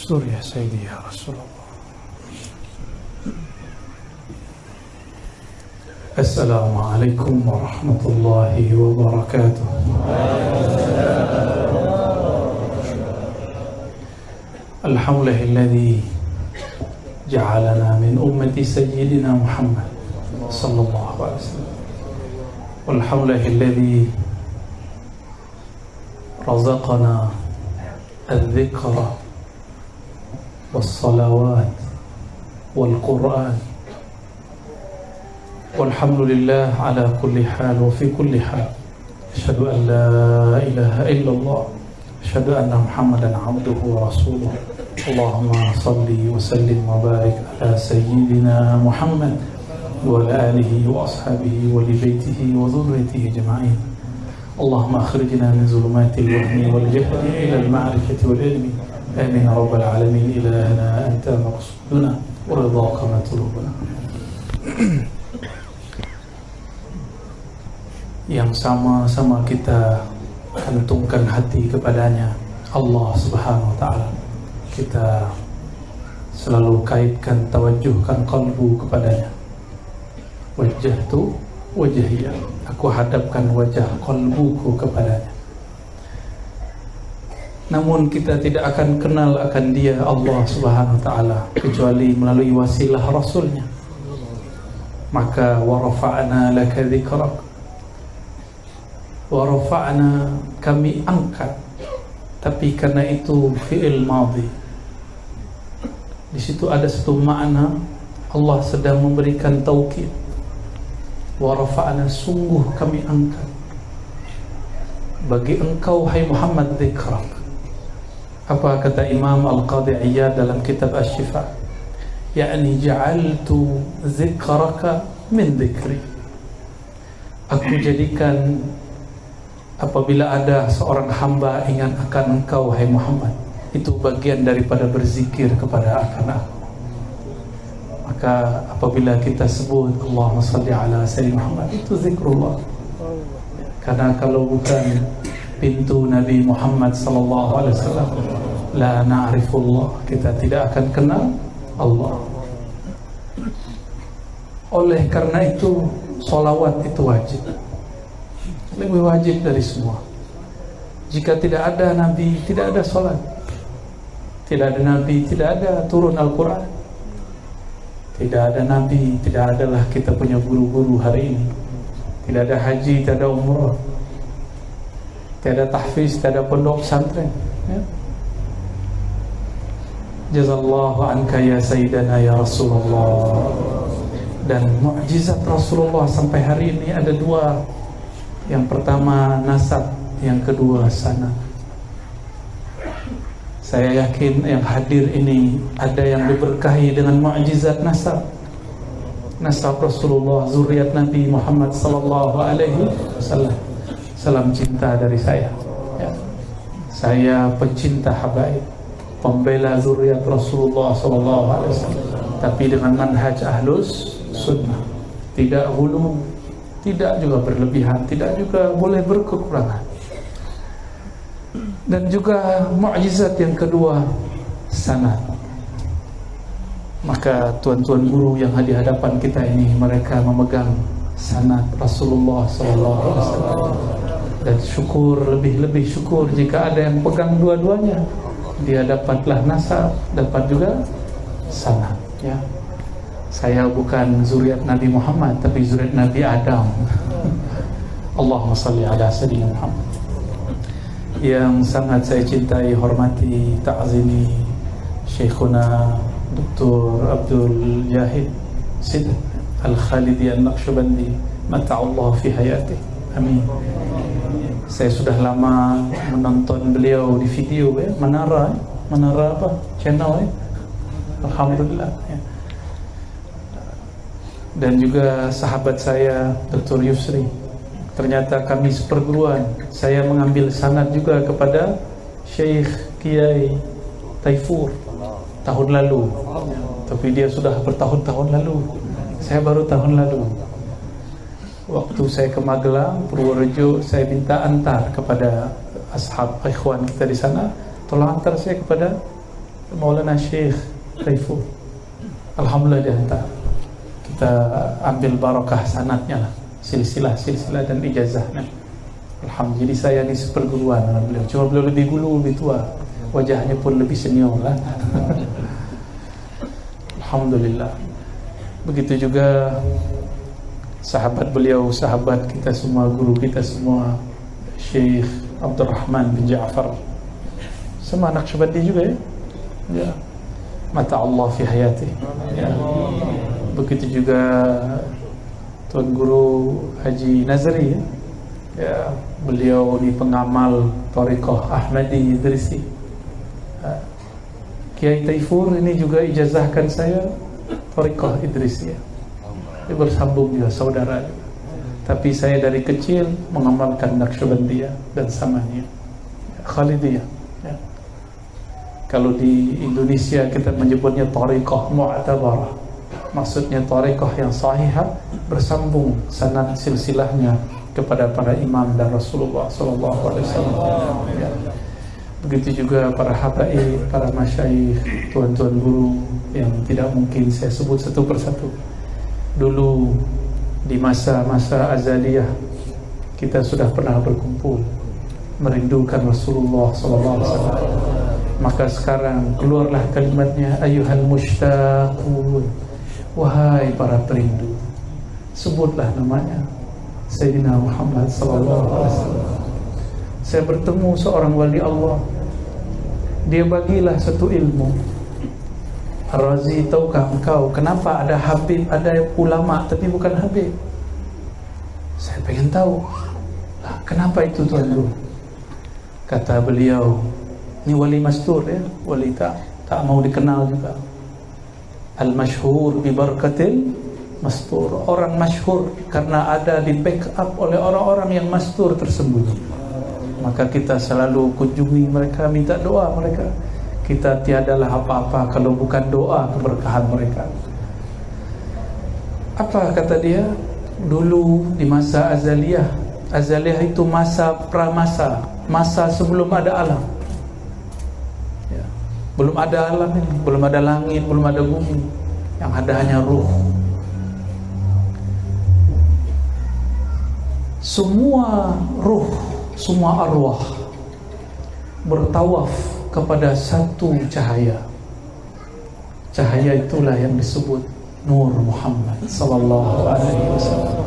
استر يا سيدي يا رسول الله. السلام عليكم ورحمة الله وبركاته. الحمد لله الذي جعلنا من أمة سيدنا محمد صلى الله عليه وسلم، والحمد لله الذي رزقنا الذكر والصلوات والقرآن، والحمد لله على كل حال وفي كل حال. أشهد أن لا إله إلا الله، أشهد أن محمدا عبده ورسوله. اللهم صل وسلم وبارك على سيدنا محمد وعلى آله وأصحابه ولبيته وذريته أجمعين. اللهم أخرجنا من ظلمات الوهم والجهل إلى المعرفة والعلم. آمين رب العالمين. إلهنا أنت مقصودنا ورضاك مطلوبنا. Yang sama-sama kita kantungkan hati kepadanya, Allah Subhanahu wa Ta'ala. Kita selalu kaitkan, tawajuhkan qalbu kepadanya. Wajjahtu wajhiya, aku hadapkan wajah qalbuku kepadanya. Namun kita tidak akan kenal akan dia, Allah Subhanahu wa Ta'ala, kecuali melalui wasilah Rasulnya. Maka wa rafa'na laka dzikrak, wa rafa'na, kami angkat. Tapi karena itu fi'il madhi, di situ ada satu makna Allah sedang memberikan taukid. Wa rafa'na, sungguh kami angkat bagi engkau hai Muhammad dzikrak. Apa kata Imam Al-Qadhi Iyad dalam kitab Asy-Syifa? Yakni ja'altu zikraka min dzikri. Aku jadikan apabila ada seorang hamba ingat akan engkau hai Muhammad, itu bagian daripada berzikir kepada akan aku. Maka apabila kita sebut Allahumma salli ala Sayyidina Muhammad, itu zikrullah. Karena kalau bukan pintu Nabi Muhammad sallallahu alaihi wasallam, la na'rifullah, kita tidak akan kenal Allah. Oleh karena itu solawat itu wajib, lebih wajib dari semua. Jika tidak ada Nabi, tidak ada solat. Tidak ada Nabi, tidak ada turun Al-Quran. Tidak ada Nabi, tidak adalah kita punya guru-guru hari ini. Tidak ada haji, tidak ada umrah, tidak ada tahfiz, tidak ada pondok pesantren, ya. Jazallahu anka ya Sayyidana ya Rasulullah. Dan mukjizat Rasulullah sampai hari ini ada dua. Yang pertama nasab, yang kedua sanad. Saya yakin yang hadir ini ada yang diberkahi dengan mukjizat nasab. Nasab Rasulullah, zuriat Nabi Muhammad sallallahu alaihi wasallam. Salam cinta dari saya, ya. Saya pencinta habaib, pembela zuriat Rasulullah sallallahu alaihi wasallam, tapi dengan manhaj ahlus sunnah. Tidak hulu, tidak juga berlebihan, tidak juga boleh berkekurangan. Dan juga mukjizat yang kedua, sanad. Maka tuan-tuan guru yang di hadapan kita ini, mereka memegang sanad Rasulullah SAW. Dan syukur, lebih-lebih syukur jika ada yang pegang dua-duanya. Dia dapatlah nasab, dapat juga sanad, ya. Saya bukan zuriat Nabi Muhammad, tapi zuriat Nabi Adam. Allahumma salli ala Sayyidina Muhammad. Yang sangat saya cintai, hormati, ta'zimi Syekhuna Dr. Abdul Jahid Sid Al-Khalidi Al-Naqsyabandi, mata'allah fi hayatih, amin. Saya sudah lama menonton beliau di video, ya. Menara apa? Channel, ya. Alhamdulillah, ya. Dan juga sahabat saya Dr. Yusri. Ternyata kami seperguruan. Saya mengambil sanad juga kepada Syekh Kiai Taifur tahun lalu, tapi dia sudah bertahun-tahun lalu. Saya baru tahun lalu. Waktu saya ke Magelang, Purworejo, saya minta antar kepada ashab ikhwan kita di sana, tolong antar saya kepada Maulana Syekh Taifur. Alhamdulillah dia hantar. Kita ambil barakah sanatnya lah, silsilah dan ijazahnya. Alhamdulillah, jadi saya ni seperguruan dengan beliau. Cuma beliau lebih dulu, lebih tua, wajahnya pun lebih senior lah. Alhamdulillah. Begitu juga sahabat beliau, sahabat kita semua, guru kita semua, Syekh Abdul Rahman bin Ja'far, sama Naqsyabandi juga ya. Ya. Mata Allah fi hayati. Ya. Begitu juga Tuan Guru Haji Nazri ya. Ya, beliau ni pengamal Thariqah Ahmadi Idrisi. Kiai Taifur ini juga ijazahkan saya Thariqah Idrisi ya. Dia bersambung juga, saudara juga. Tapi saya dari kecil mengamalkan Naqsyabandiyah dan Samaniyah, Khalidiyah ya. Kalau di Indonesia kita menyebutnya Thariqah Mu'tabarah, maksudnya Thariqah yang sahihah, bersambung sanad silsilahnya kepada para imam dan Rasulullah SAW ya. Begitu juga para habaib, para masyayikh, tuan-tuan guru yang tidak mungkin saya sebut satu persatu. Dulu di masa-masa azaliyah kita sudah pernah berkumpul merindukan Rasulullah SAW. Maka sekarang keluarlah kalimatnya, ayuhal mushtaqun, wahai para perindu. Sebutlah namanya Sayyidina Muhammad SAW. Saya bertemu seorang wali Allah, dia bagilah satu ilmu. Ar-Razi, tahukah engkau kenapa ada habib, ada ulama tapi bukan habib? Saya pengen tahu lah, kenapa itu Tuan Guru? Kata beliau, ini wali mastur ya, wali tak mau dikenal juga. Al-masyhur bi barakatil mastur. Orang masyhur karena ada di backup oleh orang-orang yang mastur tersembunyi. Maka kita selalu kunjungi mereka, minta doa mereka. Kita tiadalah apa-apa kalau bukan doa keberkahan mereka. Apa kata dia? Dulu di masa azaliyah, azaliyah itu masa pramasa, masa sebelum ada alam ya. Belum ada alam ini, belum ada langit, belum ada bumi, yang ada hanya ruh. Semua ruh, semua arwah bertawaf kepada satu cahaya. Cahaya itulah yang disebut Nur Muhammad sallallahu alaihi wasallam.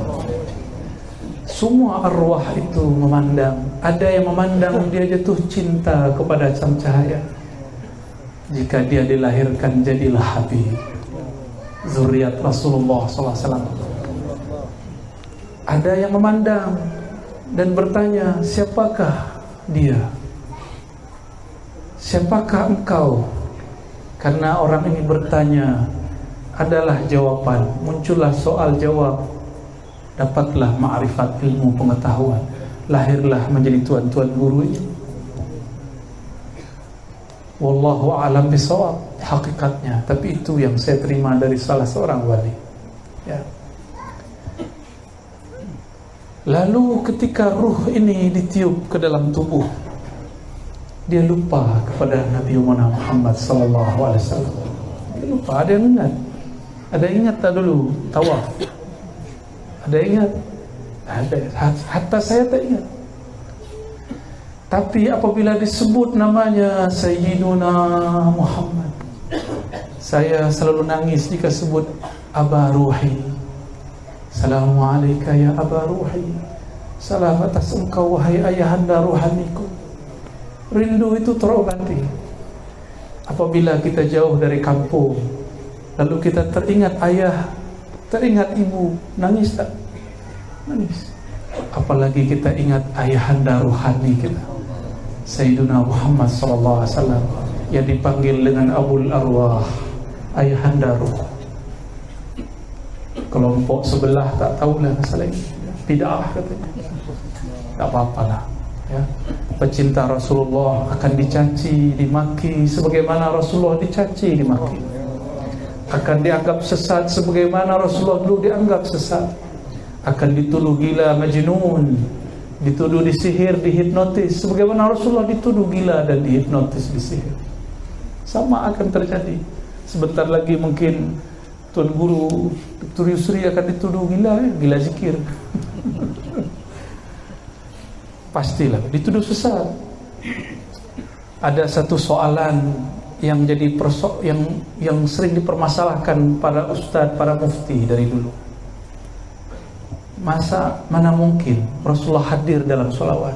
Semua arwah itu memandang. Ada yang memandang dia jatuh cinta kepada sang cahaya. Jika dia dilahirkan jadilah Habib, zuriat Rasulullah sallallahu alaihi wasallam. Ada yang memandang dan bertanya, siapakah dia? Siapakah engkau? Karena orang ini bertanya, adalah jawaban. Muncullah soal jawab. Dapatlah ma'rifat, ilmu pengetahuan. Lahirlah menjadi tuan-tuan guru ini. Wallahu a'lam bishawab hakikatnya. Tapi itu yang saya terima dari salah seorang wali ya. Lalu ketika ruh ini ditiup ke dalam tubuh, dia lupa kepada Nabi Muhammad sallallahu alaihi wasallam. Dia lupa. Ada yang ingat? Ada yang ingat tak dulu tawaf? Ada yang ingat? Ada. Hatta saya tak ingat. Tapi apabila disebut namanya Sayyiduna Muhammad, saya selalu nangis jika sebut Aba Ruhi. Assalamualaikum ya Aba Ruhi. Salam atas engkau wahai ayahanda ruhaniku. Rindu itu terobati. Apabila kita jauh dari kampung, lalu kita teringat ayah, teringat ibu, nangis tak? Nangis. Apalagi kita ingat ayahanda ruhani kita, Sayyiduna Muhammad sallallahu alaihi wasallam, yang dipanggil dengan Abul Arwah, ayahanda ruh. Kelompok sebelah tak tahulah masalah ini, bid'ah katanya. Tak apa-apalah ya. Pecinta Rasulullah akan dicaci, dimaki sebagaimana Rasulullah dicaci, dimaki. Akan dianggap sesat sebagaimana Rasulullah dulu dianggap sesat. Akan dituduh gila, majnun, dituduh disihir, dihipnotis sebagaimana Rasulullah dituduh gila dan dihipnotis, disihir. Sama akan terjadi. Sebentar lagi mungkin Tuan Guru Dr. Yusri akan dituduh gila, gila zikir. Pastilah dituduh sesat. Ada satu soalan yang jadi yang sering dipermasalahkan para ustadz, para mufti dari dulu. Mana mungkin Rasulullah hadir dalam sholawat?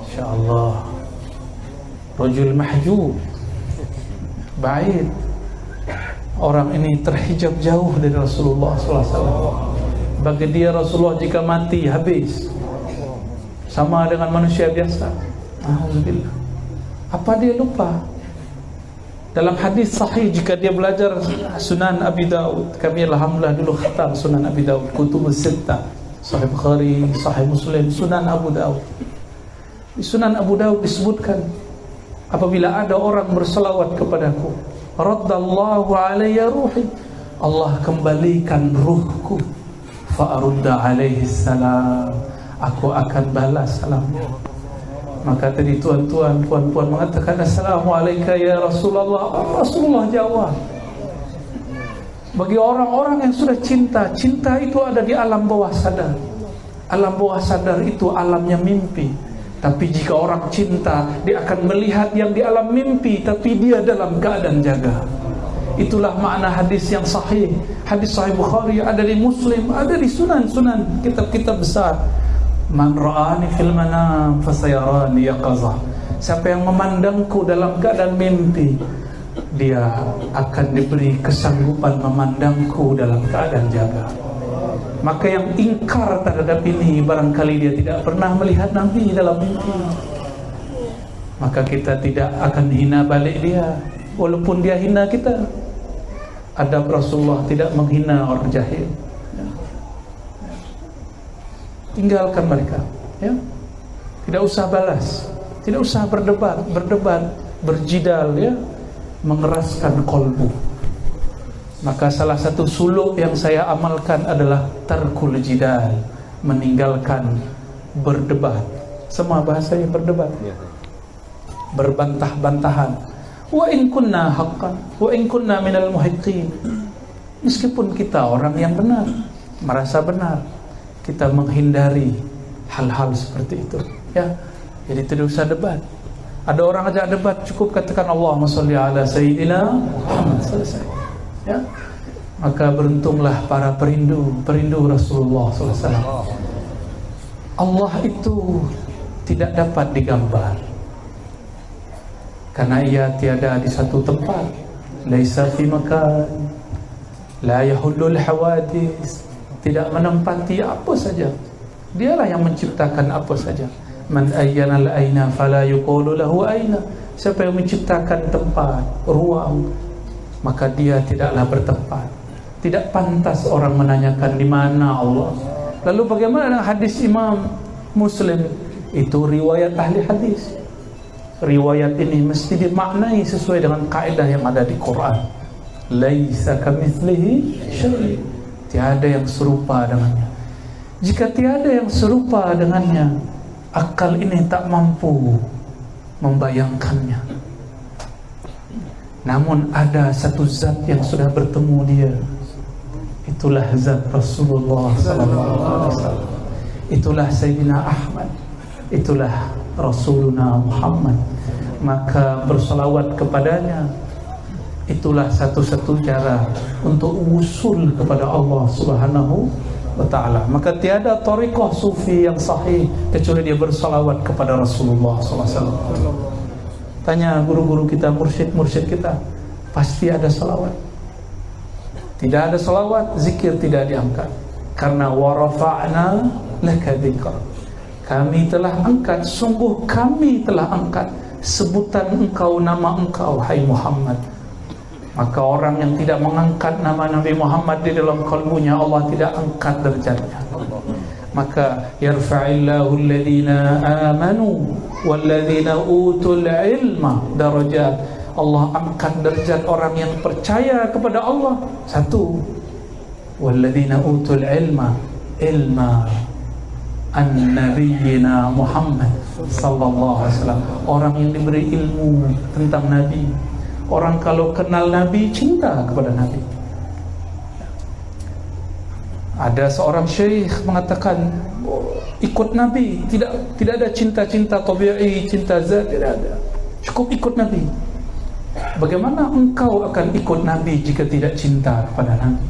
InsyaAllah rajul mahjub, baik, orang ini terhijab jauh dari Rasulullah SAW. Bagi dia Rasulullah jika mati habis, sama dengan manusia biasa. Alhamdulillah. Apa dia lupa? Dalam hadis sahih, jika dia belajar Sunan Abi Daud, kami alhamdulillah dulu khatam Sunan Abi Daud, Kutubus Sittah, Sahih Bukhari, Sahih Muslim, Sunan Abu Daud. Di Sunan Abu Daud disebutkan, apabila ada orang berselawat kepadaku, raddallahu alayya ruhi, Allah kembalikan ruhku, fa'arudda alaihi salam, aku akan balas salamnya. Maka tadi tuan-tuan, puan-puan mengatakan assalamualaikum ya Rasulullah. Rasulullah jawab. Bagi orang-orang yang sudah cinta, cinta itu ada di alam bawah sadar. Alam bawah sadar itu alamnya mimpi. Tapi jika orang cinta, dia akan melihat yang di alam mimpi, tapi dia dalam keadaan jaga. Itulah makna hadis yang sahih. Hadis Sahih Bukhari, ada di Muslim, ada di Sunan-Sunan, kitab-kitab besar. Man ra'ani fil manam fasayarani yaqazah. Siapa yang memandangku dalam keadaan mimpi, dia akan diberi kesanggupan memandangku dalam keadaan jaga. Maka yang ingkar terhadap ini, barangkali dia tidak pernah melihat Nabi dalam mimpi, maka kita tidak akan hina balik dia, walaupun dia hina kita. Adab Rasulullah tidak menghina orang jahil. Tinggalkan mereka, ya. Tidak usah balas, tidak usah berdebat, berjidal, ya, mengeraskan kolbu. Maka salah satu suluk yang saya amalkan adalah tarkul jidal, meninggalkan berdebat. Semua bahasanya berdebat, berbantah-bantahan. Wa in kunna haqqan, wa in kunna minal muhiqqin. Meskipun kita orang yang benar, merasa benar, kita menghindari hal-hal seperti itu, ya. Jadi tidak usah debat. Ada orang ajak debat, cukup katakan Allahumma sholli ala sayyidina Muhammad, selesai, ya. Maka beruntunglah para perindu Rasulullah SAW. Allah itu tidak dapat digambar, karena ia tiada di satu tempat. Laisa fi makan, la yahullul hawadis, tidak menempati apa saja. Dialah yang menciptakan apa saja. Man ayyana al-aina fala yuqulu lahu aina. Siapa yang menciptakan tempat, ruang, maka dia tidaklah bertempat. Tidak pantas orang menanyakan di mana Allah. Lalu bagaimana dengan hadis Imam Muslim? Itu riwayat ahli hadis. Riwayat ini mesti dimaknai sesuai dengan kaidah yang ada di Quran. Laisa kamitslihi syai'. Tiada yang serupa dengannya. Jika tiada yang serupa dengannya, akal ini tak mampu membayangkannya. Namun ada satu zat yang sudah bertemu dia. Itulah zat Rasulullah SAW. Itulah Sayyidina Ahmad. Itulah Rasuluna Muhammad. Maka bersalawat kepadanya, itulah satu-satu cara untuk usul kepada Allah Subhanahu wa ta'ala. Maka tiada tariqah sufi yang sahih kecuali dia bersalawat kepada Rasulullah SAW. Tanya guru-guru kita, mursyid-mursyid kita, pasti ada salawat. Tidak ada salawat, zikir tidak diangkat. Karena wa rafa'na laka dzikra, kami telah angkat, sungguh kami telah angkat sebutan engkau, nama engkau, hai Muhammad. Maka orang yang tidak mengangkat nama Nabi Muhammad di dalam kalbunya, Allah tidak angkat derajatnya. Maka yarfa'illahu alladhina amanu walladhina utul ilma darajat. Allah angkat derajat orang yang percaya kepada Allah. Satu, walladhina utul ilma an-nabiyyina Muhammad sallallahu alaihi wasallam, orang yang diberi ilmu tentang Nabi. Orang kalau kenal Nabi, cinta kepada Nabi. Ada seorang syekh mengatakan, ikut Nabi, tidak ada cinta-cinta tabi'i, cinta zat, tidak ada. Cukup ikut Nabi. Bagaimana engkau akan ikut Nabi jika tidak cinta kepada Nabi?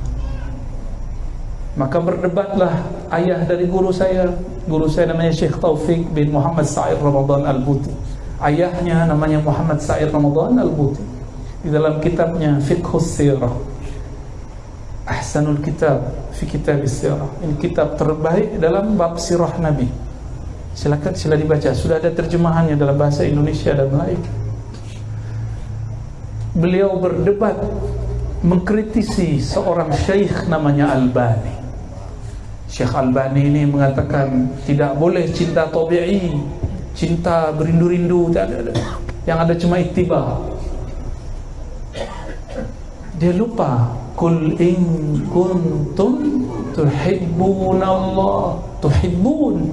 Maka berdebatlah ayah dari guru saya namanya Syekh Taufik bin Muhammad Sa'id Ramadan Al-Buti. Ayahnya namanya Muhammad Sa'id Ramadan Al-Buti. Di dalam kitabnya Fiqhus Sirah, Ahsanul Kitab fi Kitab Sirah, ini kitab terbaik dalam bab sirah Nabi. Silakan sila dibaca, sudah ada terjemahannya dalam bahasa Indonesia dan Melayu. Beliau berdebat mengkritisi seorang syekh namanya Albani. Syekh Albani ini mengatakan tidak boleh cinta tabi'i, cinta berindu-rindu, tak ada. Yang ada cuma ittiba. Dia lupa, qul in kuntum tuhibbunallah, tuhibbun.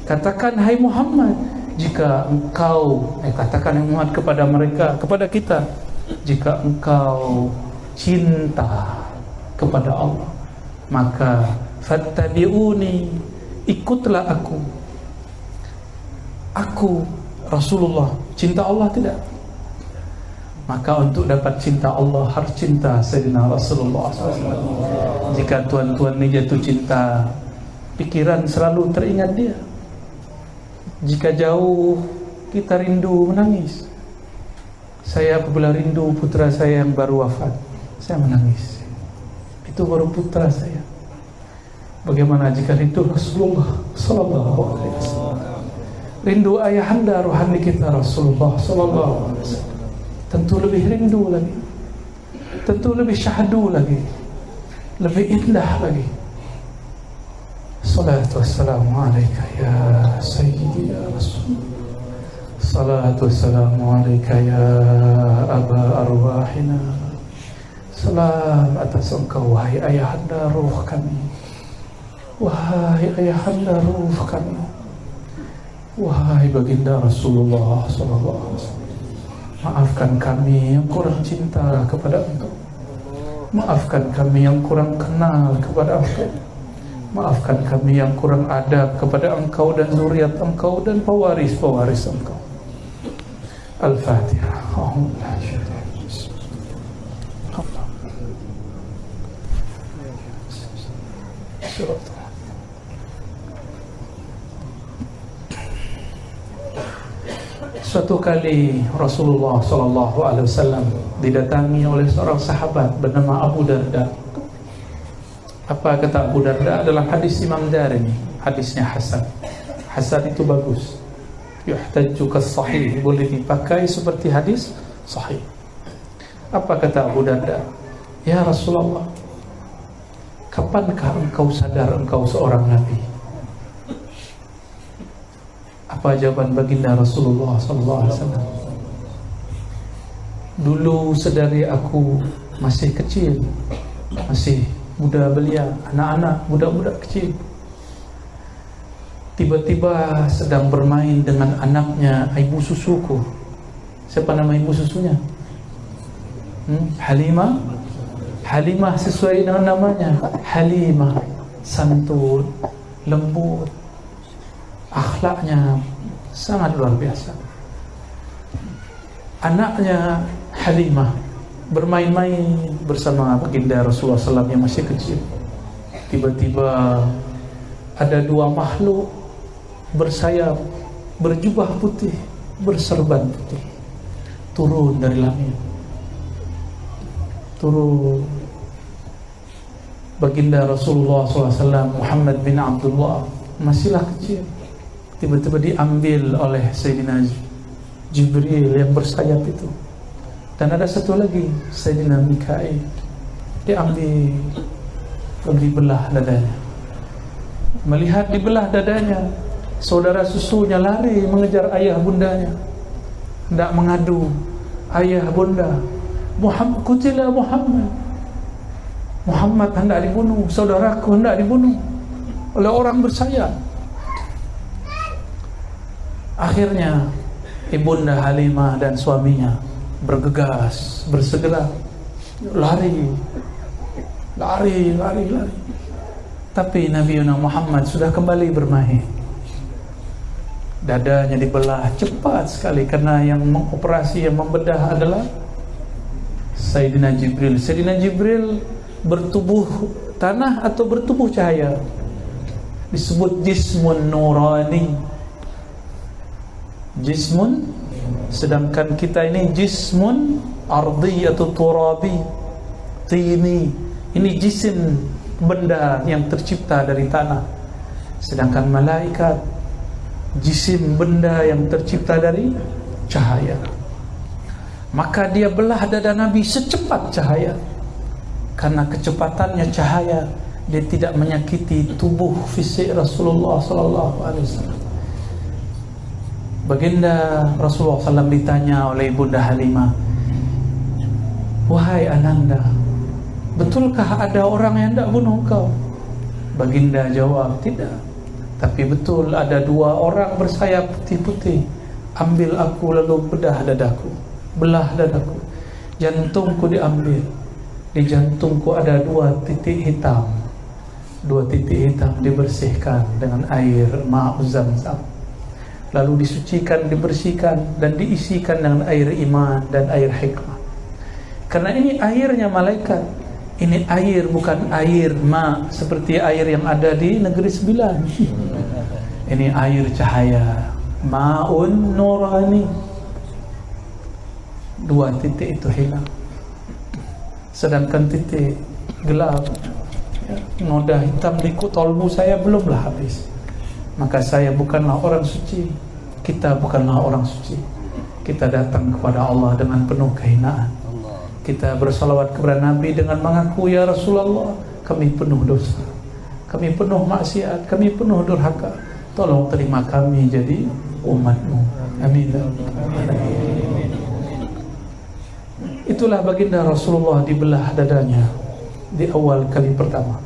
Katakan hai Muhammad, jika engkau katakan hai Muhammad kepada mereka, kepada kita, jika engkau cinta kepada Allah, maka fattabi'uni, ikutlah aku. Aku Rasulullah, cinta Allah tidak? Maka untuk dapat cinta Allah harus cinta Sayyidina Rasulullah SAW. Jika tuan-tuan ini jatuh cinta, pikiran selalu teringat dia. Jika jauh, kita rindu menangis. Saya apabila rindu putra saya yang baru wafat, saya menangis. Itu baru putra saya. Bagaimana jika rindu Rasulullah Sallallahu Alaihi Wasallam? Rindu ayahanda rohani kita Rasulullah Sallallahu Alaihi Wasallam, tentu lebih rindu lagi, tentu lebih syahdu lagi, lebih indah lagi. Salatu wassalamu alaika ya Sayyidi ya Rasul. Salatu wassalamu alaika ya Aba Arwahina. Salam atas engkau wahai ayahanda ruh kami, wahai ayahanda ruh kami, wahai baginda Rasulullah sallallahu alaihi wasallam. Maafkan kami yang kurang cinta kepada engkau, maafkan kami yang kurang kenal kepada engkau, maafkan kami yang kurang adab kepada engkau dan zuriat engkau dan pewaris-pewaris engkau. Al-Fatihah. Suatu kali Rasulullah SAW didatangi oleh seorang sahabat bernama Abu Darda. Apa kata Abu Darda dalam hadis Imam Darimi? Hadisnya hasan. Hasan itu bagus. Yuhtaju kas-sahih, boleh dipakai seperti hadis sahih. Apa kata Abu Darda? Ya Rasulullah, kapankah engkau sadar engkau seorang nabi? Apa jawaban baginda Rasulullah SAW? Dulu sedari aku masih kecil, masih muda belia, anak-anak, budak-budak kecil, tiba-tiba sedang bermain dengan anaknya ibu susuku. Siapa nama ibu susunya? Halimah. Halimah sesuai dengan namanya, Halimah, santun, lembut, akhlaknya sangat luar biasa. Anaknya Halimah bermain-main bersama baginda Rasulullah SAW yang masih kecil. Tiba-tiba ada dua makhluk bersayap, berjubah putih, berserban putih, turun dari langit. Turun. Baginda Rasulullah SAW Muhammad bin Abdullah masihlah kecil, tiba-tiba diambil oleh Sayyidina Jibril yang bersayap itu. Dan ada satu lagi, Sayyidina Mikail, diambil, dibelah dadanya. Melihat dibelah dadanya, saudara susunya lari mengejar ayah bundanya, hendak mengadu, ayah bunda, Muhammad, kutilah Muhammad, Muhammad hendak dibunuh, saudaraku hendak dibunuh oleh orang bersayap. Akhirnya ibunda Halimah dan suaminya bergegas, bersegera, lari. Tapi Nabi Muhammad sudah kembali bermain. Dadanya dibelah cepat sekali, karena yang mengoperasi, yang membedah adalah Sayyidina Jibril. Sayyidina Jibril bertubuh tanah atau bertubuh cahaya, disebut jismun nurani. Jismun, sedangkan kita ini jismun ardi atau turabi, tini. Ini jisim, benda yang tercipta dari tanah. Sedangkan malaikat jisim, benda yang tercipta dari cahaya. Maka dia belah dada Nabi secepat cahaya. Karena kecepatannya cahaya, dia tidak menyakiti tubuh fisik Rasulullah SAW. Baginda Rasulullah SAW ditanya oleh Bunda Halimah, "Wahai Ananda, betulkah ada orang yang tidak bunuh engkau?" Baginda jawab, "Tidak, tapi betul ada 2 orang bersayap putih-putih. Ambil aku lalu belah dadaku. Jantungku diambil. Di jantungku ada 2 titik hitam. 2 titik hitam dibersihkan dengan air ma'uz zamzam. Lalu disucikan, dibersihkan, dan diisikan dengan air iman dan air hikmah. Karena ini airnya malaikat. Ini air, bukan air seperti air yang ada di Negeri Sembilan. Ini air cahaya, ma'un nurani. 2 titik itu hilang, sedangkan titik gelap, noda hitam di kolbu saya belumlah habis. Maka saya bukanlah orang suci, kita bukanlah orang suci. Kita datang kepada Allah dengan penuh kehinaan. Kita bersalawat kepada Nabi dengan mengaku, "Ya Rasulullah, kami penuh dosa, kami penuh maksiat, kami penuh durhaka. Tolong terima kami jadi umat-Mu." Amin. Itulah baginda Rasulullah dibelah dadanya di awal kali pertama.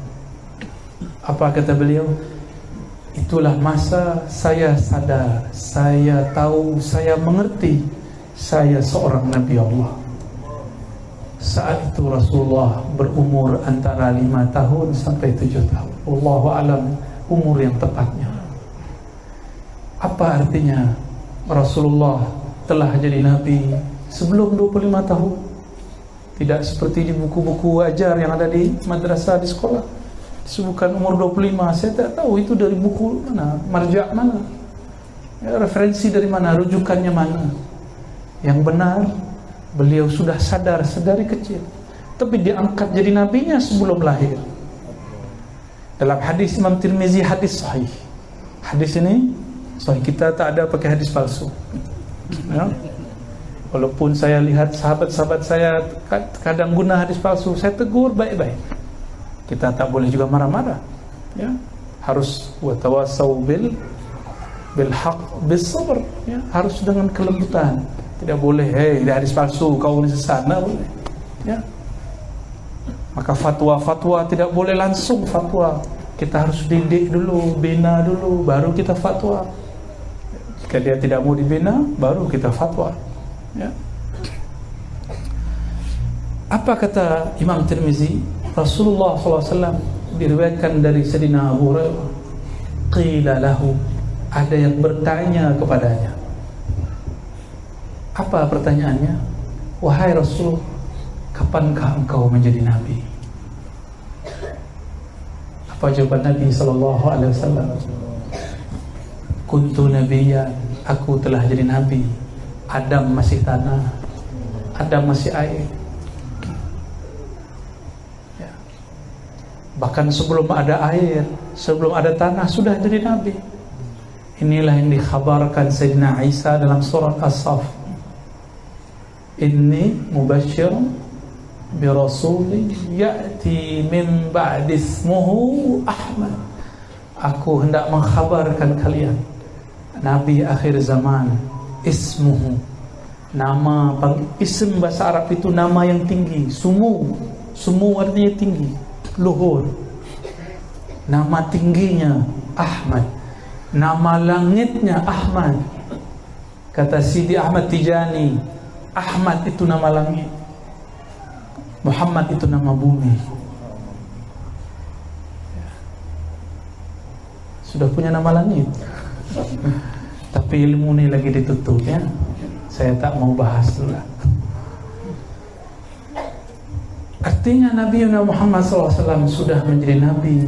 Apa kata beliau? Itulah masa saya sadar, saya tahu, saya mengerti, saya seorang Nabi Allah. Saat itu Rasulullah berumur antara 5 tahun sampai 7 tahun. Wallahu alam umur yang tepatnya. Apa artinya Rasulullah telah jadi Nabi sebelum 25 tahun? Tidak seperti di buku-buku ajar yang ada di madrasah, di sekolah disebutkan umur 25. Saya tak tahu itu dari buku mana, marja' mana, referensi dari mana, rujukannya mana. Yang benar, beliau sudah sadar sedari kecil, tapi diangkat jadi nabinya sebelum lahir. Dalam hadis Imam Tirmizi, hadis sahih. Hadis ini sahih, kita tak ada pakai hadis palsu, ya. Walaupun saya lihat sahabat-sahabat saya kadang guna hadis palsu, saya tegur baik-baik. Kita tak boleh juga marah-marah, ya. Harus watawasau bil haq bis sabr, ya. Harus dengan kelembutan. Tidak boleh, "Hei, hadis palsu, kau ini sesat." Nah, boleh, ya. Maka fatwa tidak boleh langsung fatwa. Kita harus didik dulu, bina dulu, baru kita fatwa. Jika dia tidak mau dibina, baru kita fatwa, ya. Apa kata Imam Tirmizi? Rasulullah SAW diriwayatkan dari Sayyidina Abu Hurairah, qila lahu, ada yang bertanya kepadanya. Apa pertanyaannya? "Wahai Rasul, kapankah engkau menjadi nabi?" Apa jawaban Nabi SAW? "Kuntu nabiyyan, aku telah jadi nabi. Adam masih tanah, Adam masih air." Ya. Bahkan sebelum ada air, sebelum ada tanah, sudah jadi nabi. Inilah yang dikhabarkan Sayyidina Isa dalam surat As-Saff. "Inni mubashshirun bi rasulin ya'ti min ba'di ismuhu Ahmad." Aku hendak mengkhabarkan kalian nabi akhir zaman, ismuhu, nama, ism bahasa Arab itu nama yang tinggi. Sumu artinya tinggi, luhur. Nama tingginya Ahmad, nama langitnya Ahmad. Kata Sidi Ahmad Tijani, Ahmad itu nama langit, Muhammad itu nama bumi. Sudah punya nama langit, tapi ilmu ini lagi ditutup ya. Saya tak mau bahas dulu lah. Artinya Nabi Muhammad SAW sudah menjadi Nabi,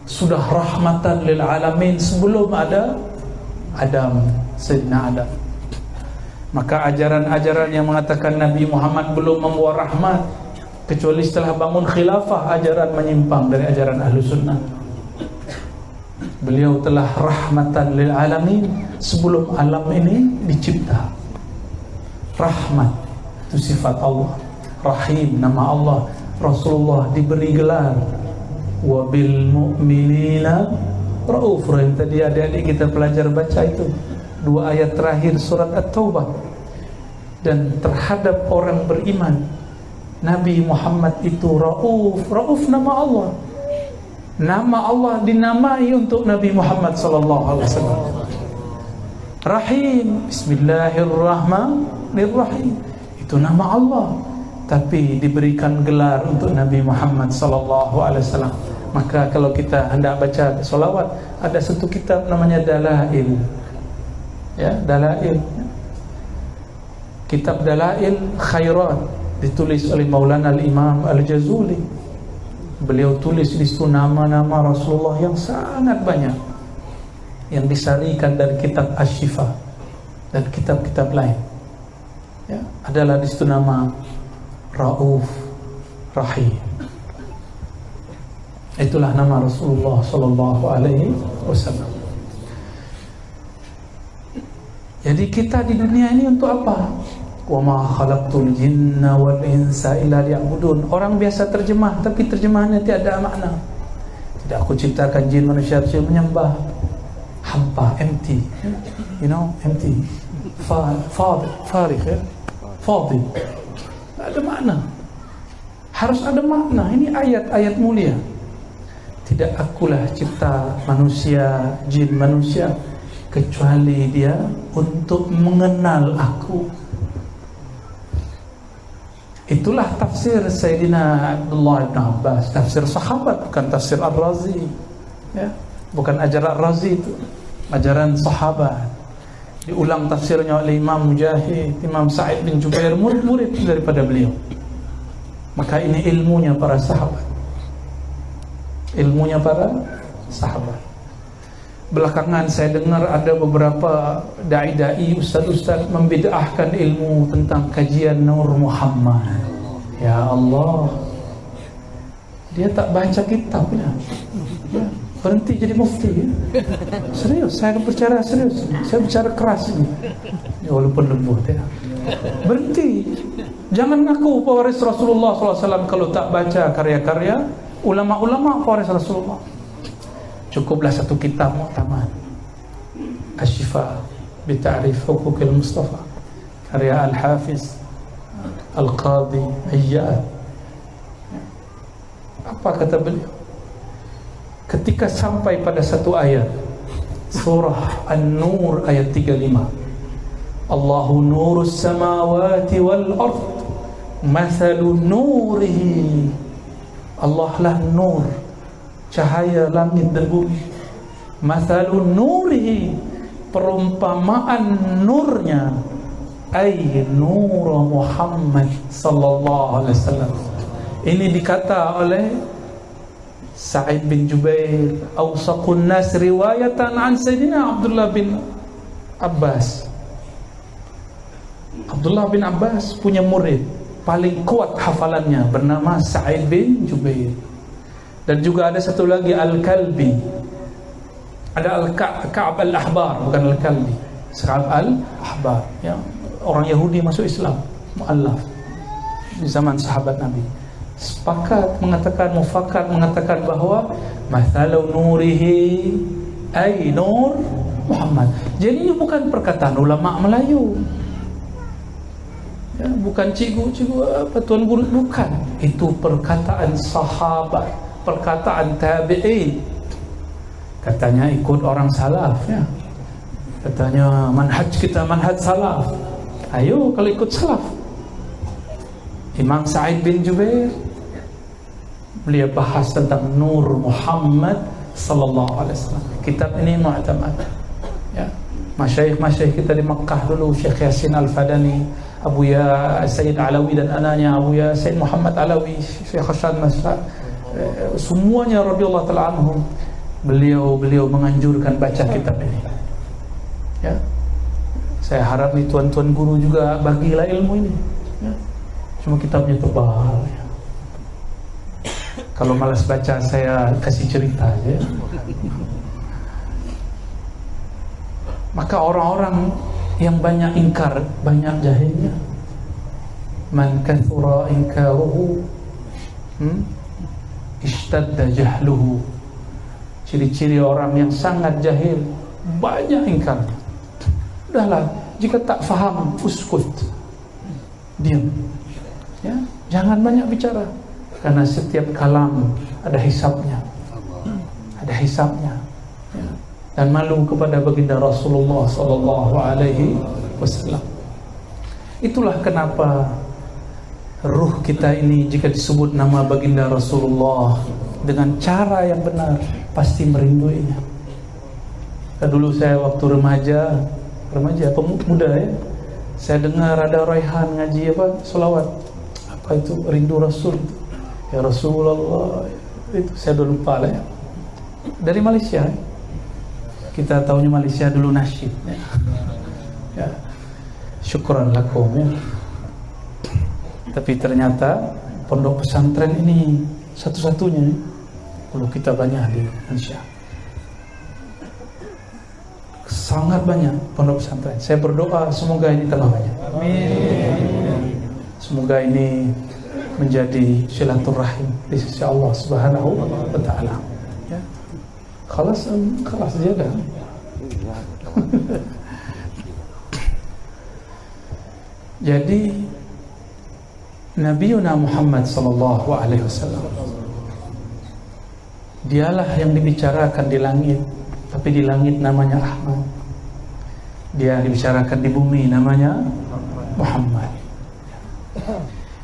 sudah rahmatan lil alamin sebelum ada Adam, Sayyidina Adam. Maka ajaran-ajaran yang mengatakan Nabi Muhammad belum membawa rahmat, kecuali setelah bangun khilafah, ajaran menyimpang dari ajaran ahlu sunnah. Beliau telah rahmatan lil alamin sebelum alam ini dicipta. Rahmat itu sifat Allah, Rahim nama Allah. Rasulullah diberi gelar wabil mu'minina rauf rahim. Tadi adik-adik kita pelajar baca itu 2 ayat terakhir surat At-Taubah. Dan terhadap orang beriman Nabi Muhammad itu rauf. Rauf nama Allah. Nama Allah dinamai untuk Nabi Muhammad sallallahu alaihi wasallam. Rahim, bismillahirrahmanirrahim. Itu nama Allah, tapi diberikan gelar untuk Nabi Muhammad sallallahu alaihi wasallam. Maka kalau kita hendak baca solawat, ada satu kitab namanya Dalail. Ya, Dalail. Kitab Dalail Khairat ditulis oleh Maulana Al-Imam Al-Jazuli. Beliau tulis di situ nama-nama Rasulullah yang sangat banyak, yang disarikan dari kitab Asy-Syifa dan kitab-kitab lain. Ya, adalah di situ nama Rauf, Rahim. Itulah nama Rasulullah sallallahu alaihi wasallam. Jadi kita di dunia ini untuk apa? Wa ma khalaqtul jinna wal insa illa liya'budun. Orang biasa terjemah, tapi terjemahannya tidak ada makna. Tidak aku ciptakan jin manusia menyembah, hampa, empty. You know, empty. Farid, ya. Fadil. Tak ada makna. Harus ada makna. Ini ayat-ayat mulia. Tidak akulah cipta manusia, jin manusia, kecuali dia untuk mengenal aku. Itulah tafsir Sayyidina Abdullah bin Abbas, tafsir sahabat, bukan tafsir Ar-Razi, ya, bukan ajaran Ar-Razi, itu ajaran sahabat. Diulang tafsirnya oleh Imam Mujahid, Imam Sa'id bin Jubair, murid-murid daripada beliau. Maka ini ilmunya para sahabat, ilmunya para sahabat. Belakangan saya dengar ada beberapa dai-dai, ustaz-ustaz membid'ahkan ilmu tentang kajian Nur Muhammad. Ya Allah, dia tak baca kitabnya, ya, berhenti jadi mufti, ya. Serius, saya berbicara serius, saya bicara keras ini, ya, walaupun lembut, ya. Berhenti. Jangan ngaku pewaris Rasulullah SAW kalau tak baca karya-karya ulama-ulama pewaris Rasulullah. Cukuplah satu kitab muktamad, Asy-Syifa bi Ta'rif Huquqil Mustafa, karya Al-Hafiz Al-Qadhi Iyad. Apa kata beliau ketika sampai pada satu ayat surah An-Nur ayat 35, Allahu nurus samawati wal ard mathalu nurihi. Allah lah nur, cahaya langit dan bumi. Mathalun nurihi, perumpamaan nurnya, ay nur Muhammad sallallahu alaihi wasallam. Ini dikata oleh Sa'id bin Jubair, awsaqun nas riwayatan an Sayyidina Abdullah bin Abbas. Abdullah bin Abbas punya murid paling kuat hafalannya bernama Sa'id bin Jubair. Dan juga ada satu lagi Al-Kalbi. Ada Al-Ka'ab Al-Ahbar, bukan Al-Kalbi. Ka'ab Al-Ahbar, ya, orang Yahudi masuk Islam, mu'allaf di zaman sahabat Nabi. Sepakat mengatakan, mufakat mengatakan bahawa mathalu nurihi ay nur Muhammad. Jadi ini bukan perkataan ulama Melayu, ya, bukan cikgu-cikgu apa tuan guru, bukan. Itu perkataan sahabat, perkataan tabi'in. Katanya ikut orang salaf, ya. Katanya manhaj kita manhaj salaf. Ayo kalau ikut salaf, Imam Sa'id bin Jubair, beliau bahas tentang Nur Muhammad sallallahu alaihi wasallam. Kitab ini mu'tamad. Ya. Masyayikh kita di Makkah dulu, Syekh Yasin Al-Fadani, Abu Ya Sayyid Alawi dan anaknya Abu Ya Sayyid Muhammad Alawi, Syekh Hasan Mas'ud, semuanya radhiyallahu ta'ala anhum, beliau menganjurkan baca kitab ini. Ya. Saya harap nih tuan-tuan guru juga bagilah ilmu ini. Ya. Cuma kitabnya tebal. Ya. Kalau malas baca saya kasih cerita aja. Maka orang-orang yang banyak ingkar, banyak jahilnya. Man kathura inkaruhu ishtadda jahluhu. Ciri-ciri orang yang sangat jahil, banyak ingkarnya. Udahlah, jika tak faham, uskut, diam. Ya, jangan banyak bicara, karena setiap kalam ada hisabnya, ada hisabnya. Ya. Dan malu kepada baginda Rasulullah sallallahu alaihi wasallam. Itulah kenapa ruh kita ini jika disebut nama baginda Rasulullah dengan cara yang benar pasti merinduinya. Dulu saya waktu remaja pemuda ya, saya dengar ada raihan ngaji selawat, apa itu, rindu Rasul, ya Rasulullah, itu saya udah lupa lah ya. Dari Malaysia ya. Kita tahunya Malaysia dulu nasyid ya. Ya. Syukran lakum ya. Tapi ternyata pondok pesantren ini satu-satunya kalau kita banyak di Indonesia. Sangat banyak pondok pesantren. Saya berdoa semoga ini tambah banyak. Amin. Semoga ini menjadi silaturahim di sisi Allah Subhanahu wa taala. Ya. Khalas saja dah. Jadi Nabiuna Muhammad sallallahu alaihi wasallam, dialah yang dibicarakan di langit, tapi di langit namanya Ahmad. Dia dibicarakan di bumi namanya Muhammad.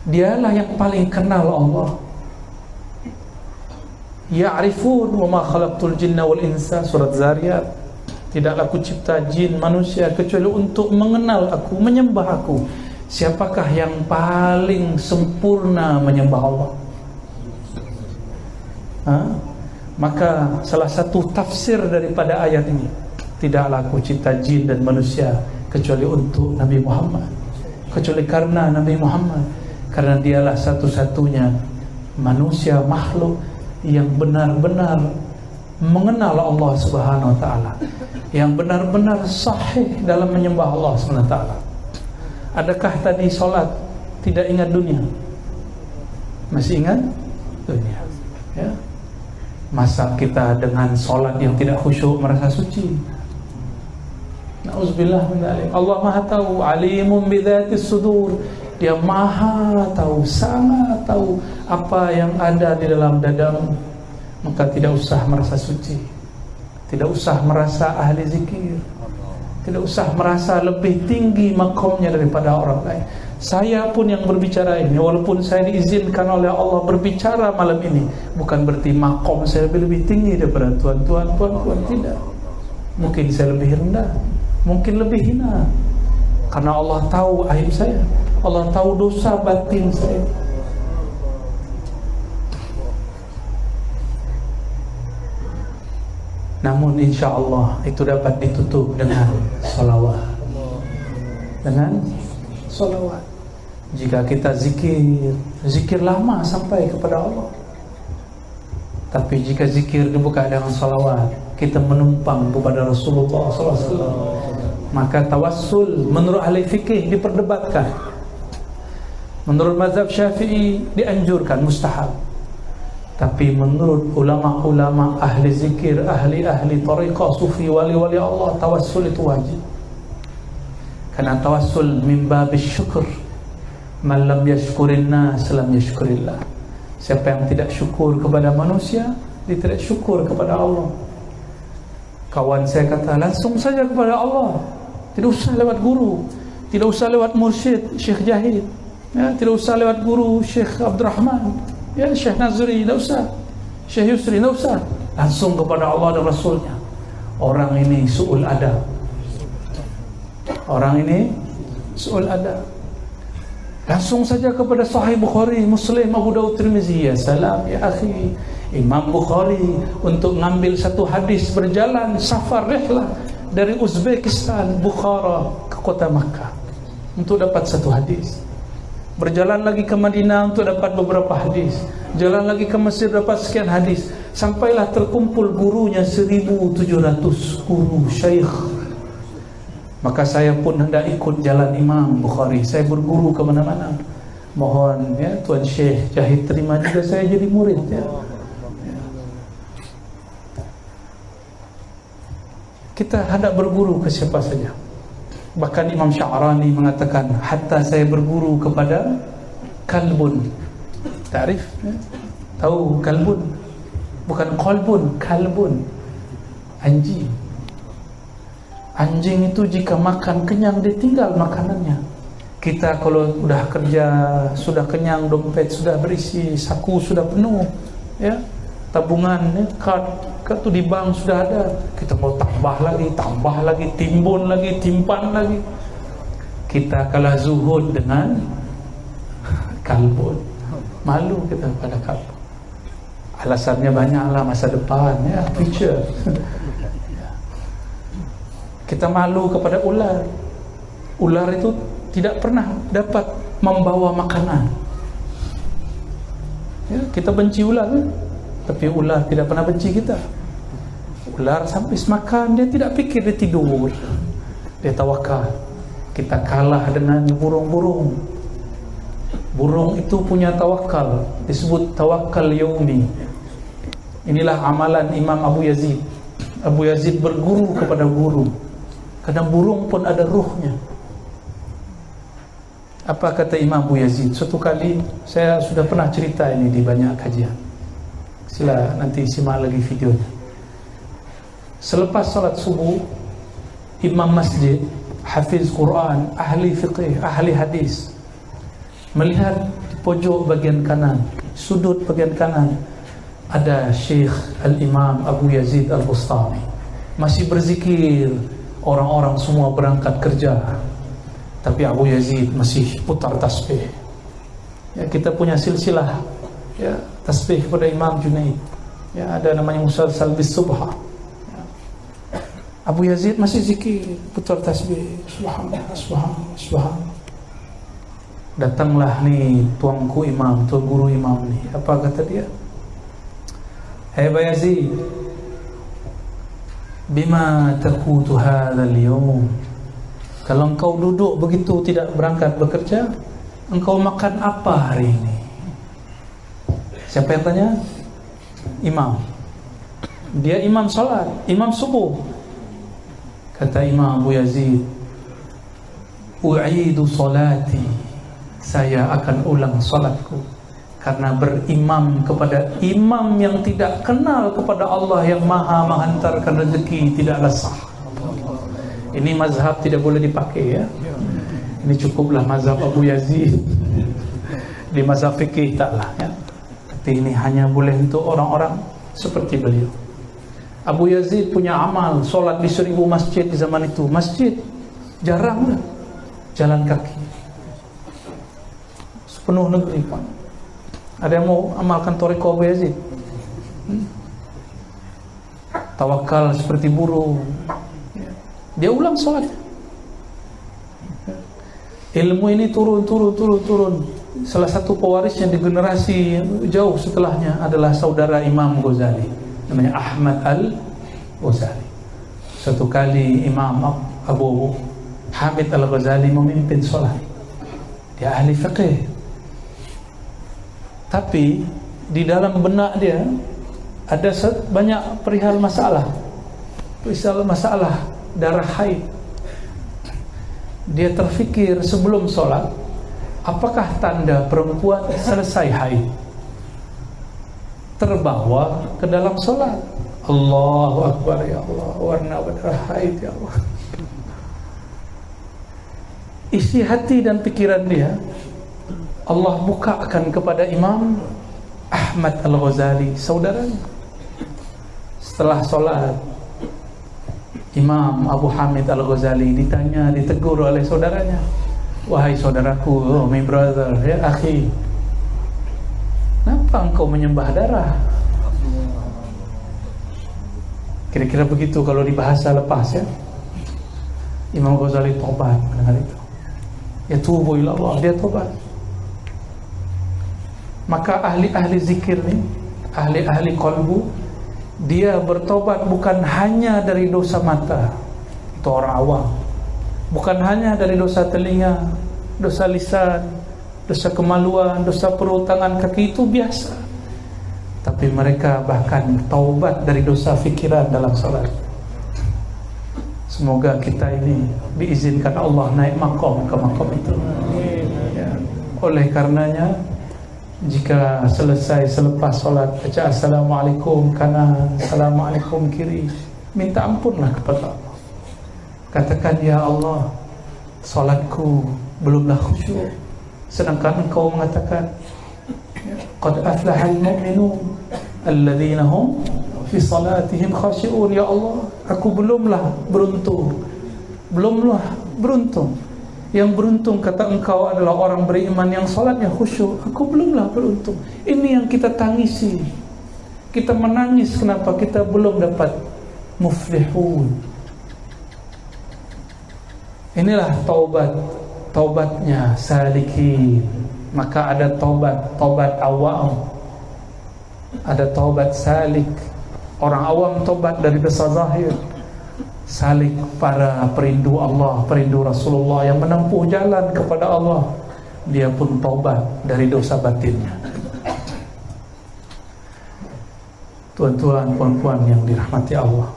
Dialah yang paling kenal Allah. Ya'rifun wa ma khalaqtul jinna wal insa, surat Zariyat. Tidaklah aku cipta jin manusia kecuali untuk mengenal aku, menyembah aku. Siapakah yang paling sempurna menyembah Allah? Maka salah satu tafsir daripada ayat ini, tidaklah aku cipta jin dan manusia kecuali untuk Nabi Muhammad, kecuali karena Nabi Muhammad, karena dialah satu-satunya manusia makhluk yang benar-benar mengenal Allah Subhanahu wa taala, yang benar-benar sahih dalam menyembah Allah Subhanahu wa taala. Adakah tadi solat tidak ingat dunia? Masih ingat dunia? Ya. Masa kita dengan solat yang tidak khusyuk merasa suci? Na'udzubillah min dzalik. Allah Maha tahu, alimun bidzatis sudur. Dia Maha tahu, sangat tahu apa yang ada di dalam dadamu. Maka tidak usah merasa suci, tidak usah merasa ahli zikir, tidak usah merasa lebih tinggi makomnya daripada orang lain. Saya pun yang berbicara ini, walaupun saya diizinkan oleh Allah berbicara malam ini, bukan berarti makom saya lebih tinggi daripada tuan-tuan, tidak. Mungkin saya lebih rendah, mungkin lebih hina, karena Allah tahu aib saya, Allah tahu dosa batin saya. Namun insya Allah itu dapat ditutup dengan salawat. Dengan salawat. Jika kita zikir lama sampai kepada Allah. Tapi jika zikir dibuka dengan salawat, kita menumpang kepada Rasulullah SAW, maka tawassul menurut ahli fikih diperdebatkan. Menurut mazhab Syafi'i dianjurkan, mustahab. Tapi menurut ulama-ulama ahli zikir, ahli-ahli tariqah, sufi, wali-wali Allah, tawassul itu wajib. Karena tawassul min babis syukur. Man lam yashkurin nas lam yashkurillah. Siapa yang tidak syukur kepada manusia, dia tidak syukur kepada Allah. Kawan saya kata, langsung saja kepada Allah, tidak usah lewat guru, tidak usah lewat mursyid, Syekh Jahid. Ya, tidak usah lewat guru Syekh Abdul Rahman, ya, Syekh Nazri, tidak usah, Syekh Yusri, tidak usah, langsung kepada Allah dan Rasulnya. Orang ini su'ul adab, orang ini su'ul adab. Langsung saja kepada Sahih Bukhari, Muslim, Abu Daud, Tirmizi. Ya salam ya akhi, Imam Bukhari untuk ngambil satu hadis berjalan safar rihlah dari Uzbekistan, Bukhara ke kota Makkah untuk dapat satu hadis. Berjalan lagi ke Madinah untuk dapat beberapa hadis. Jalan lagi ke Mesir dapat sekian hadis. Sampailah terkumpul gurunya 1.700 guru syekh. Maka saya pun hendak ikut jalan Imam Bukhari. Saya berguru ke mana-mana. Mohon ya Tuan Syekh Jahid terima juga saya jadi murid ya. Kita hendak berguru ke siapa saja. Bahkan Imam Sya'rani mengatakan, hatta saya berguru kepada kalbun. Ta'rif? Ya? Tahu kalbun? Bukan qalbun, kalbun. Anjing. Anjing itu jika makan kenyang dia tinggal makanannya. Kita kalau sudah kerja, sudah kenyang, dompet sudah berisi, saku sudah penuh, ya, tabungan, ya, kad tu di bank sudah ada, kita mau tambah lagi, timbun lagi, timpan lagi. Kita kalah zuhud dengan kalbun. Malu kita pada kalbun. Alasannya banyaklah, masa depan, ya, future. Kita malu kepada ular. Ular itu tidak pernah dapat membawa makanan. Ya, kita benci ular, kan? Tapi ular tidak pernah benci kita. Ular sampai makan, dia tidak pikir, dia tidur, dia tawakal. Kita kalah dengan burung-burung. Burung itu punya tawakal, disebut tawakal yaumi. Inilah amalan Imam Abu Yazid. Abu Yazid berguru kepada burung, karena burung pun ada ruhnya. Apa kata Imam Abu Yazid? Suatu kali, saya sudah pernah cerita ini di banyak kajian, sila nanti simak lagi videonya. Selepas salat subuh, imam masjid, hafiz Quran, ahli fiqih, ahli hadis, melihat di pojok bagian kanan, sudut bagian kanan, ada Syekh Al-Imam Abu Yazid Al-Bustami masih berzikir. Orang-orang semua berangkat kerja, tapi Abu Yazid masih putar tasbih. Ya, kita punya silsilah, ya, tasbih kepada Imam Junaid. Ya, ada namanya Musalsal bis Subha. Ya. Abu Yazid masih zikir, putar tasbih, subhanallah, subhanallah, subhanallah. Datanglah nih tuanku imam, tuan guru imam nih. Apa kata dia? Hai Abu Yazid, bima taqutu hadzal yawm. Kalau engkau duduk begitu tidak berangkat bekerja, engkau makan apa hari ini? Siapa yang tanya? Imam. Dia imam salat, imam subuh. Kata Imam Abu Yazid, u'idu salati, saya akan ulang salatku, karena berimam kepada imam yang tidak kenal kepada Allah yang maha menghantarkan rezeki tidaklah sah. Ini mazhab tidak boleh dipakai, ya. Ini cukuplah mazhab Abu Yazid. Di mazhab fikih taklah, ya. Tapi ini hanya boleh untuk orang-orang seperti beliau. Abu Yazid punya amal solat di 1000 masjid di zaman itu. Masjid jarang, jalan kaki sepenuh negeri, Pak. Ada yang mau amalkan thariqah Abu Yazid? Tawakal seperti burung. Dia ulang sholat. Ilmu ini turun. Salah satu pewarisnya di generasi jauh setelahnya adalah saudara Imam Ghazali, namanya Ahmad Al-Ghazali. Suatu kali Imam Abu Hamid Al-Ghazali memimpin sholat. Dia ahli fiqih, tapi di dalam benak dia ada banyak perihal masalah darah haid. Dia terfikir sebelum sholat, apakah tanda perempuan selesai haid? Terbawa ke dalam sholat. Allahu Akbar, ya Allah, warna darah haid, ya Allah. Isi hati dan pikiran dia, Allah bukakan kepada Imam Ahmad Al-Ghazali, saudaranya. Setelah solat, Imam Abu Hamid Al-Ghazali ditanya, ditegur oleh saudaranya, wahai saudaraku, oh my brother, ya akhi, kenapa engkau menyembah darah? Kira-kira begitu kalau di bahasa lepas ya. Imam Ghazali tobat mendengar itu. Ya tubu ila Allah, dia tobat. Maka ahli-ahli zikir ni, ahli-ahli qalbu, dia bertobat bukan hanya dari dosa mata, itu orang awam. Bukan hanya dari dosa telinga, dosa lisan, dosa kemaluan, dosa perut, tangan, kaki, itu biasa. Tapi mereka bahkan taubat dari dosa fikiran dalam salat. Semoga kita ini diizinkan Allah naik makom ke makom itu ya. Oleh karenanya, jika selesai selepas solat baca Assalamualaikum kanan, Assalamualaikum kiri, minta ampunlah kepada Allah. Katakan, ya Allah, solatku belumlah khusyuk, sedangkan Engkau mengatakan qad aflahal mu'minun alladzina hum fi salatihim khashi'un. Ya Allah, aku belumlah beruntung. Yang beruntung kata Engkau adalah orang beriman yang salatnya khusyuk. Aku belumlah beruntung. Ini yang kita tangisi. Kita menangis kenapa kita belum dapat muflihun. Inilah taubatnya salikin. Maka ada taubat awam, ada taubat salik. Orang awam taubat dari dosa zahir. Salik para perindu Allah, perindu Rasulullah yang menempuh jalan kepada Allah, dia pun taubat dari dosa batinnya. Tuan-tuan, puan-puan yang dirahmati Allah,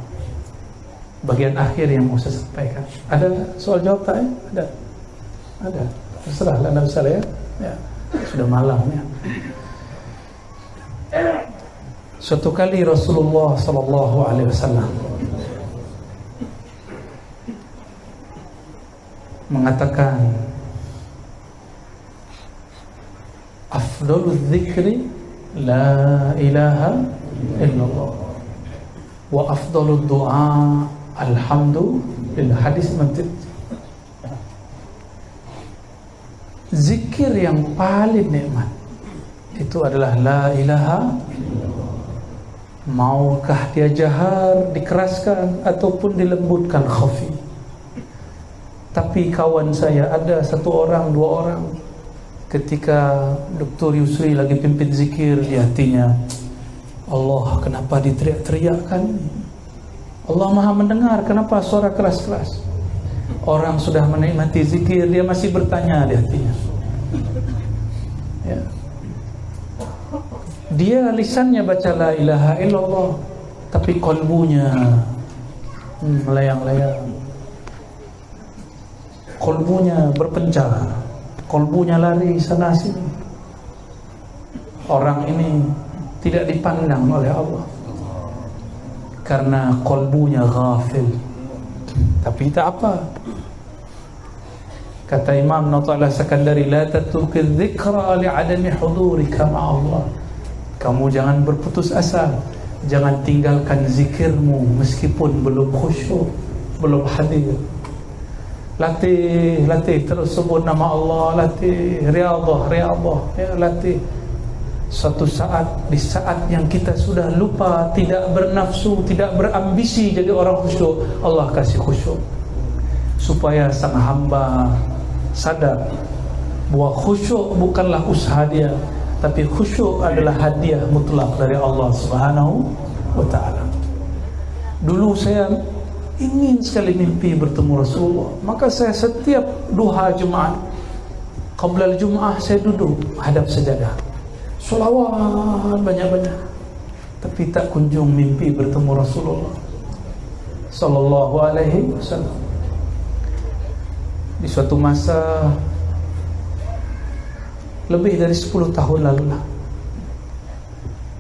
bagian akhir yang mau saya sampaikan. Ada soal jawab tak? Ada. Terserahlah, anda bisa ya. Ya, sudah malam ya. Suatu kali Rasulullah sallallahu alaihi wasallam mengatakan, afdalul dzikri la ilaha illallah wa afdalud du'a alhamdulillah. Hadis Muslim. Zikir yang paling nikmat itu adalah la ilaha. Maukah dia jahar, dikeraskan ataupun dilembutkan khafi. Tapi kawan saya ada satu orang, dua orang, ketika Dr. Yusri lagi pimpin zikir, di hatinya, Allah, kenapa diteriak-teriakkan? Allah Maha mendengar, kenapa suara keras-keras? Orang sudah menikmati zikir, dia masih bertanya di hatinya ya. Dia lisannya baca la ilaha illallah, tapi kolbunya melayang-layang, kolbunya berpencar, kolbunya lari sana sini. Orang ini tidak dipandang oleh Allah karena kolbunya ghafil. Tapi tak apa. Kata Imam Nata'ala Sakandari, la tatruki dzikra li'adami hudurika ma'allah. Kamu jangan berputus asa, jangan tinggalkan zikirmu meskipun belum khusyuk, belum hadir. Latih terus sebut nama Allah, latih riyadhah ya, latih. Suatu saat, di saat yang kita sudah lupa, tidak bernafsu, tidak berambisi jadi orang khusyuk, Allah kasih khusyuk supaya sang hamba sadar bahwa khusyuk bukanlah usaha dia, tapi khusyuk adalah hadiah mutlak dari Allah Subhanahu wa ta'ala. Dulu saya ingin sekali mimpi bertemu Rasulullah, maka saya setiap duha Jumaat, qabla al-Jum'ah, saya duduk hadap sajadah, sholawat banyak-banyak, tapi tak kunjung mimpi bertemu Rasulullah sallallahu alaihi wasallam. Di suatu masa lebih dari 10 tahun lalu lah,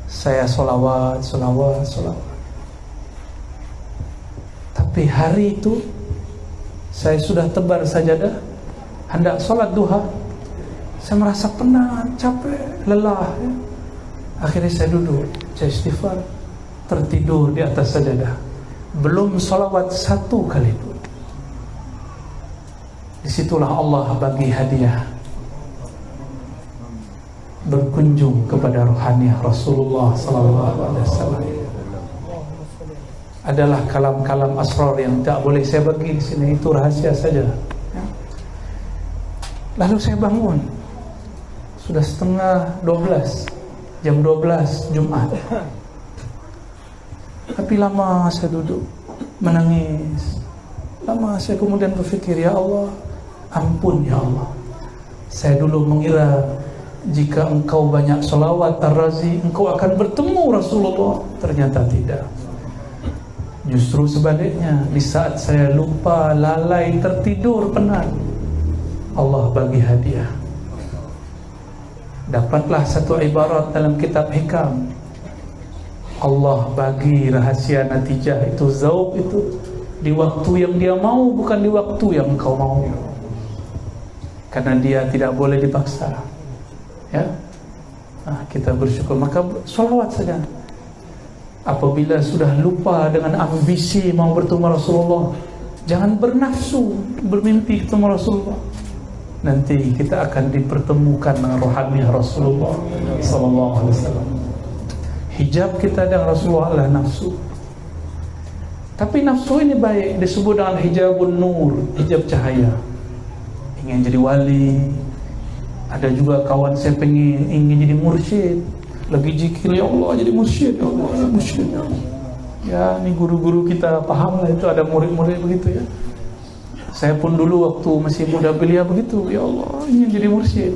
saya sholawat. Tapi hari itu saya sudah tebar sajadah, hendak sholat duha. Saya merasa penat, capek, lelah ya. Akhirnya saya duduk, saya istighfar, tertidur di atas sajadah. Belum salawat satu kali pun. Disitulah Allah bagi hadiah, berkunjung kepada rohaniah Rasulullah SAW. Adalah kalam-kalam asrar yang tak boleh saya bagi di sini, itu rahasia saja. Lalu saya bangun, sudah setengah 12, jam 12 Jumat. Tapi lama saya duduk menangis. Lama saya kemudian berfikir, ya Allah, ampun ya Allah, saya dulu mengira jika engkau banyak salawat Ar-Razi, engkau akan bertemu Rasulullah. Ternyata tidak. Justru sebaliknya, di saat saya lupa, lalai, tertidur, penat, Allah bagi hadiah. Dapatlah satu ibarat dalam kitab hikam, Allah bagi rahasia natijah itu, zauq itu, di waktu yang dia mau, bukan di waktu yang engkau mau. Karena dia tidak boleh dipaksa. Ya, kita bersyukur. Maka salawat saja. Apabila sudah lupa dengan ambisi mau bertemu Rasulullah, jangan bernafsu bermimpi ketemu Rasulullah. Nanti kita akan dipertemukan dengan rohani Rasulullah sallallahu alaihi wasallam. Hijab kita dengan Rasulullah adalah nafsu. Tapi nafsu ini baik, disebut dengan hijabun nur, hijab cahaya. Ingin jadi wali. Ada juga kawan saya ingin jadi mursyid, lagi zikir, ya Allah jadi mursyid, ya Allah ya mursyid. Ya, ini guru-guru kita paham lah, itu ada murid-murid begitu ya. Saya pun dulu waktu masih muda belia begitu, ya Allah ingin jadi mursyid.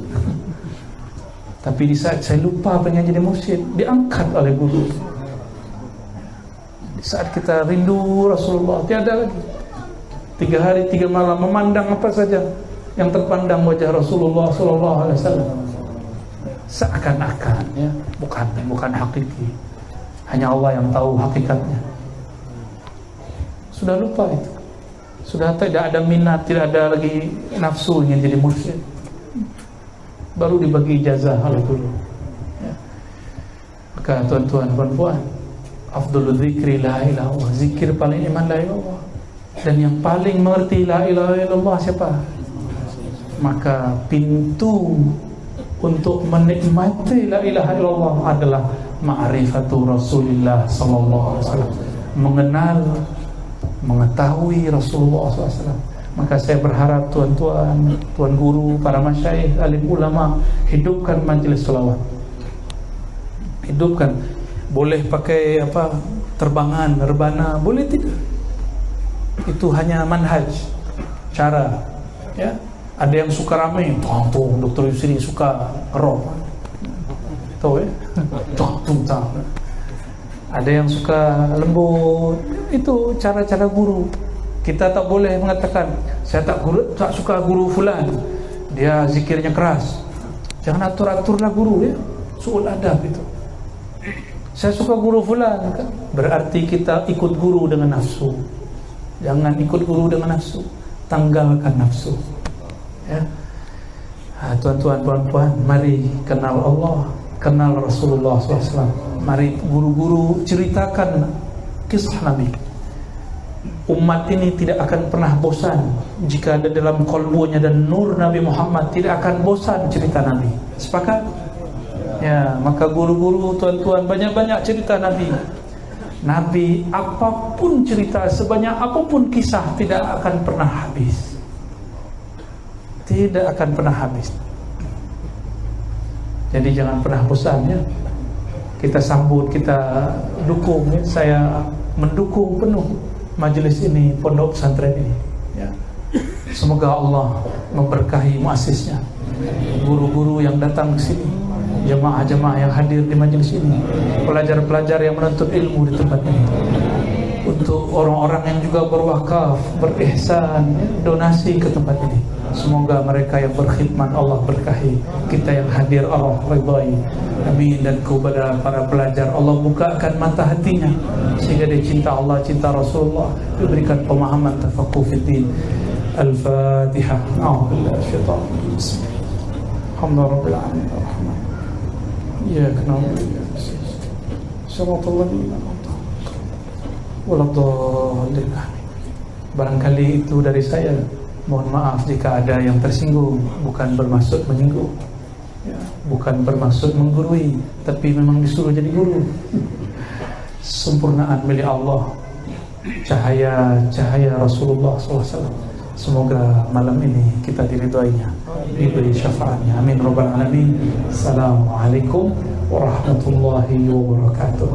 Tapi di saat saya lupa pengen jadi mursyid, diangkat oleh guru. Di saat kita rindu Rasulullah, tiada lagi. 3 hari 3 malam memandang apa saja yang terpandang wajah Rasulullah sallallahu alaihi wasallam. Seakan-akan ya, bukan hakiki. Hanya Allah yang tahu hakikatnya. Sudah lupa itu. Sudah tidak ada minat, tidak ada lagi nafsu ingin jadi mursyid. Baru dibagi ijazah oleh guru. Ya. Maka tuan-tuan, puan-puan, afdhalul dzikri la ilaha illallah. Zikir paling iman la ilaha illallah. Dan yang paling mengerti la ilaha illallah siapa? Maka pintu untuk menikmati la ilaha illallah adalah ma'rifatu Rasulillah sallallahu alaihi wasallam, mengenal, mengetahui Rasulullah SAW. Maka saya berharap tuan-tuan, tuan guru, para masyayikh, alim ulama, hidupkan majlis selawat. Hidupkan. Boleh pakai apa, terbangan, rebana, boleh tidak. Itu hanya manhaj, cara. Ya, ada yang suka ramai, tuh Dr. Yusri suka rock, tahu ya, tuh. Ada yang suka lembut, itu cara-cara guru. Kita tak boleh mengatakan saya tak suka guru fulan, dia zikirnya keras. Jangan atur-aturlah guru ya, suul adab itu. Saya suka guru fulan, berarti kita ikut guru dengan nafsu. Jangan ikut guru dengan nafsu, tanggalkan nafsu. Ya, tuan-tuan, puan-puan, mari kenal Allah, kenal Rasulullah SAW. Mari guru-guru ceritakan kisah Nabi. Umat ini tidak akan pernah bosan jika ada dalam kolbunya dan nur Nabi Muhammad, tidak akan bosan cerita Nabi. Sepakat? Ya, maka guru-guru, tuan-tuan, banyak-banyak cerita Nabi. Nabi, apapun cerita, sebanyak apapun kisah, tidak akan pernah habis. Tidak akan pernah habis. Jadi jangan pernah bosan ya. Kita sambut, kita dukung ya. Saya mendukung penuh majelis ini, pondok pesantren ini ya. Semoga Allah memberkahi muassisnya, guru-guru yang datang ke sini, jemaah-jemaah yang hadir di majelis ini, pelajar-pelajar yang menuntut ilmu di tempat ini, untuk orang-orang yang juga berwakaf, berihsan ya, donasi ke tempat ini. Semoga mereka yang berkhidmat Allah berkahi, kita yang hadir Allah ridhai. Amin. Dan kepada para pelajar Allah bukakan mata hatinya sehingga dia cinta Allah, cinta Rasulullah, diberikan pemahaman tafaqquh fiddin. Al-Fatihah. A'udzubillahi minasyaitonir rajim. Alhamdulillah alamin arrahman. Iyyaka na'budu wa iyyaka nasta'in. Shiratal ladzina an'amta 'alaihim waladdallin. Barangkali itu dari saya. Mohon maaf jika ada yang tersinggung, bukan bermaksud menyinggung, ya, bukan bermaksud menggurui, tapi memang disuruh jadi guru. Sempurnaan milik Allah, cahaya Rasulullah SAW. Semoga malam ini kita diridhoinya, diberi syafaatnya. Amin rabbal alamin. Assalamualaikum warahmatullahi wabarakatuh.